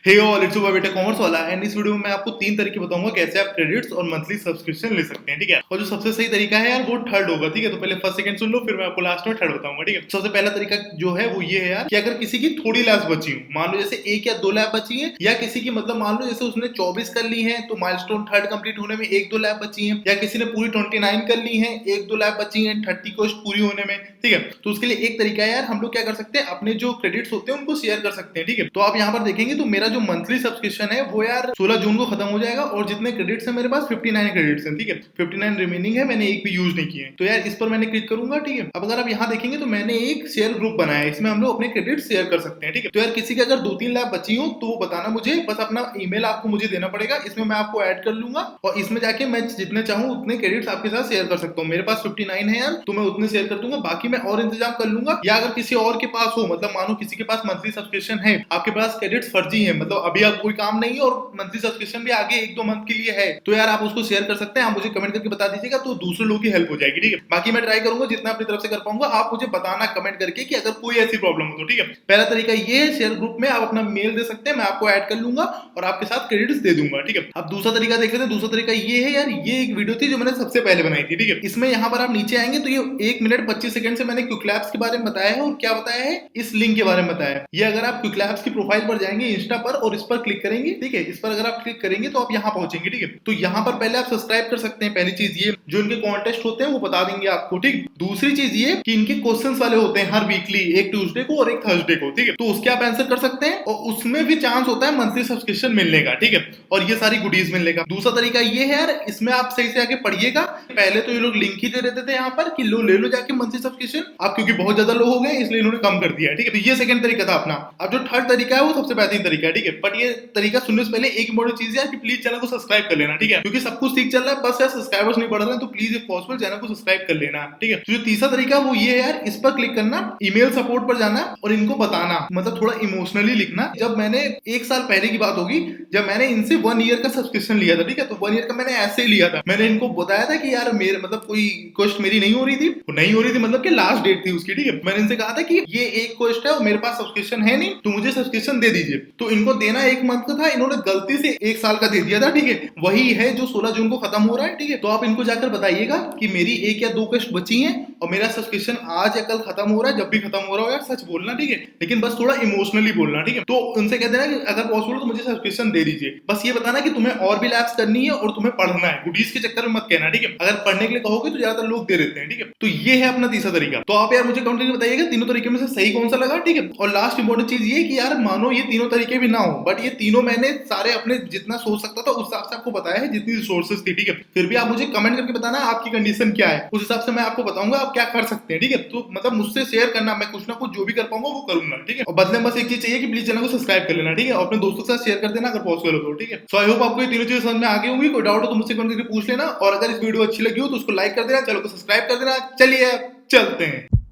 Hey all, it's Btech commerce वाला। And इस video में मैं आपको 3 तरीके बताऊंगा कैसे आप क्रेडिट्स और मंथली सब्सक्रिप्शन ले सकते हैं, ठीक है। और जो सबसे सही तरीका है यार वो थर्ड होगा, ठीक है। तो पहले फर्स्ट सेकंड सुन लो, फिर मैं आपको लास्ट में थर्ड बताऊंगा, ठीक है। सबसे पहला तरीका जो है वो ये है यार कि अगर किसी की थोड़ी लैब्स बची हो, मान लो जैसे 1 या 2 लैब बची है, या किसी की मतलब मान लो जैसे उसने 24 कर ली है तो माइलस्टोन थर्ड कंप्लीट होने में 1-2 लैब बची है, या किसी ने पूरी 29 कर ली है, 1-2 लैब बची है 30 कोस्ट पूरी होने में, ठीक है। तो उसके लिए एक तरीका है यार, हम लोग क्या कर सकते हैं, अपने जो क्रेडिट्स होते हैं उनको शेयर कर सकते हैं, ठीक है। तो आप यहाँ पर देखेंगे तो मेरा जो मंथली सब्सक्रिप्शन है वो यार 16 जून को खत्म हो जाएगा, और जितने क्रेडिट्स है मेरे पास 59 क्रेडिट्स हैं, ठीक है। 59 रिमेनिंग है, मैंने एक भी यूज नहीं किए। तो यार इस पर मैंने क्लिक करूंगा, ठीक है। अब अगर आप यहाँ देखेंगे तो मैंने एक शेयर ग्रुप बनाया है, इसमें हम लोग अपने क्रेडिट शेयर कर सकते हैं, ठीक है। तो यार किसी के अगर 2-3 लैब बची हो तो वो बताना मुझे, बस अपना ईमेल आपको मुझे देना पड़ेगा, इसमें मैं आपको ऐड कर लूंगा और इसमें जाके मैं जितने चाहूँ उतने क्रेडिट्स आपके साथ शेयर कर सकता हूँ। मेरे पास 59 है यार, तो मैं उतने शेयर कर दूंगा, बाकी मैं और इंतजाम कर लूंगा। या अगर किसी और के पास हो, मतलब मानो किसी के पास मंथली सब्सक्रिप्शन है, आपके पास क्रेडिट्स फर्जी है, मतलब अभी आप कोई काम नहीं है और मंथली सब्सक्रिप्शन भी आगे 1-2 मंथ के लिए है, तो यार आप उसको शेयर कर सकते हैं। आप मुझे कमेंट करके बता दीजिएगा, तो दूसरे लोगों की हेल्प हो जाएगी, ठीक है। बाकी मैं ट्राई करूंगा जितना अपनी तरफ से कर पाऊंगा। आप मुझे बताना कमेंट करके कि अगर कोई ऐसी प्रॉब्लम हो तो, ठीक है। पहला तरीका ये है, शेयर ग्रुप में आप अपना मेल दे सकते हैं, मैं आपको ऐड कर लूंगा और आपके साथ क्रेडिट्स दे दूंगा, ठीक है। अब दूसरा तरीका देख लेते हैं। दूसरा तरीका ये है यार, ये एक वीडियो थी जो मैंने सबसे पहले बनाई थी, ठीक है। इसमें यहाँ पर आप नीचे आएंगे तो ये 1 मिनट 25 सेकंड से मैंने क्विकलैब्स के बारे में बताया है, और क्या बताया है, इस लिंक के बारे में बताया है। ये अगर आप क्विकलैब्स की प्रोफाइल पर जाएंगे इंस्टा पर और इस पर क्लिक करेंगे, ठीक है, इस पर अगर आप क्लिक करेंगे तो आप यहाँ पहुंचेंगे, ठीक है। तो यहाँ पर पहले आप सब्सक्राइब कर सकते हैं। पहली चीज ये, जो इनके कॉन्टेस्ट होते हैं वो बता देंगे आपको, ठीक। दूसरी चीज ये कि इनके क्वेश्चंस वाले होते हैं हर वीकली, एक ट्यूसडे को और एक थर्सडे को, ठीक है। तो उसके आप आंसर कर सकते हैं और उसमें भी चांस होता है मंथली सब्सक्रिप्शन मिलने का, ठीक है, और ये सारी गुडीज मिलने का। दूसरा तरीका ये है यार, इसमें आप सही से आगे पढ़िएगा। पहले तो ये लोग लिंक ही दे देते थे यहाँ पर कि लो ले लो जाके मंथली सब्सक्रिप्शन, आप क्योंकि बहुत ज्यादा लोग हो गए इसलिए इन्होंने कम कर दिया है, ठीक है। तो ये सेकंड तरीका था अपना। अब जो थर्ड तरीका है वो सबसे बेहतरीन तरीका है, ठीक है। बट ये तरीका सुनने से पहले एक इंपॉर्टेंट चीज है कि प्लीज चैनल को सब्सक्राइब कर लेना, ठीक है, क्योंकि सब कुछ ठीक चल रहा है, बस यार सब्सक्राइबर्स नहीं बढ़ रहे हैं, तो प्लीज इफ पॉसिबल चैनल को सब्सक्राइब कर लेना, ठीक है। तो जो तीसरा तरीका वो ये है यार, इस पर क्लिक करना, ईमेल सपोर्ट पर जाना और इनको बताना, मतलब थोड़ा इमोशनली लिखना। जब मैंने 1 साल पहले की बात होगी, जब मैंने इनसे 1 ईयर का सब्सक्रिप्शन लिया था, ठीक है, तो 1 ईयर का मैंने ऐसे ही लिया था। मैंने इनको बताया था कि यार मेरे मतलब कोई कोस्ट मेरी नहीं हो रही थी, मतलब कि लास्ट डेट थी उसकी, ठीक है। मैंने इनसे कहा था कि ये एक कोस्ट है और मेरे पास सब्सक्रिप्शन है नहीं, तो मुझे सब्सक्रिप्शन दे दीजिए। तो इनको देना 1 मंथ का था, इन्होंने गलती से 1 साल का दे दिया था, ठीक है। वही है जो 16 जून को खत्म हो रहा है, ठीक है। तो आप इनको जाकर बताइएगा कि मेरी 1 या 2 कोस्ट बची है और मेरा सब्सक्रिप्शन आज या कल खत्म हो रहा है। जब भी खत्म हो रहा हो यार सच बोलना, ठीक है, लेकिन बस थोड़ा इमोशनली बोलना, ठीक है। तो उनसे कह देना कि अगर पॉसिबल तो मुझे सब्सक्रिप्शन दे दीजिए। बस ये बताना कि तुम्हें और भी लैब्स करनी है और तुम्हें पढ़ना है, गुडीज के चक्कर में मत कहना, ठीक है। अगर पढ़ने के लिए कहोगे तो ज्यादातर लोग दे देते हैं, ठीक है। तो ये है अपना तीसरा तरीका। तो आप यार मुझे कमेंट करके बताइएगा तीनों तरीके में से सही कौन सा लगा, ठीक है। और लास्ट इंपॉर्टेंट चीज ये कि यार मानो ये तीनों तरीके भी ना हो, बट ये तीनों मैंने सारे अपने जितना सोच सकता था उस हिसाब से आपको बताया है, जितनी रिसोर्सेज थी, ठीक है। फिर भी आप मुझे कमेंट करके बताना आपकी कंडीशन क्या है, उस हिसाब से मैं आपको बताऊंगा आप क्या कर सकते हैं, ठीक है। तो मतलब मुझसे शेयर करना, मैं कुछ ना कुछ जो भी कर पाऊंगा वो करूंगा, ठीक है। और बदले में बस एक चीज चाहिए कि प्लीज चैनल को सब्सक्राइब कर लेना, ठीक है, और अपने दोस्तों के साथ शेयर कर देना अगर पॉसिबल हो तो, ठीक है। सो आई होप आपको ये तीनों चीजें समझ में आ गई होंगी। कोई डाउट हो तो मुझसे कमेंट करके पूछ लेना, और अगर इस वीडियो अच्छी लगी हो तो उसको लाइक कर देना, चैनल को सब्सक्राइब कर देना। चलिए चलते हैं।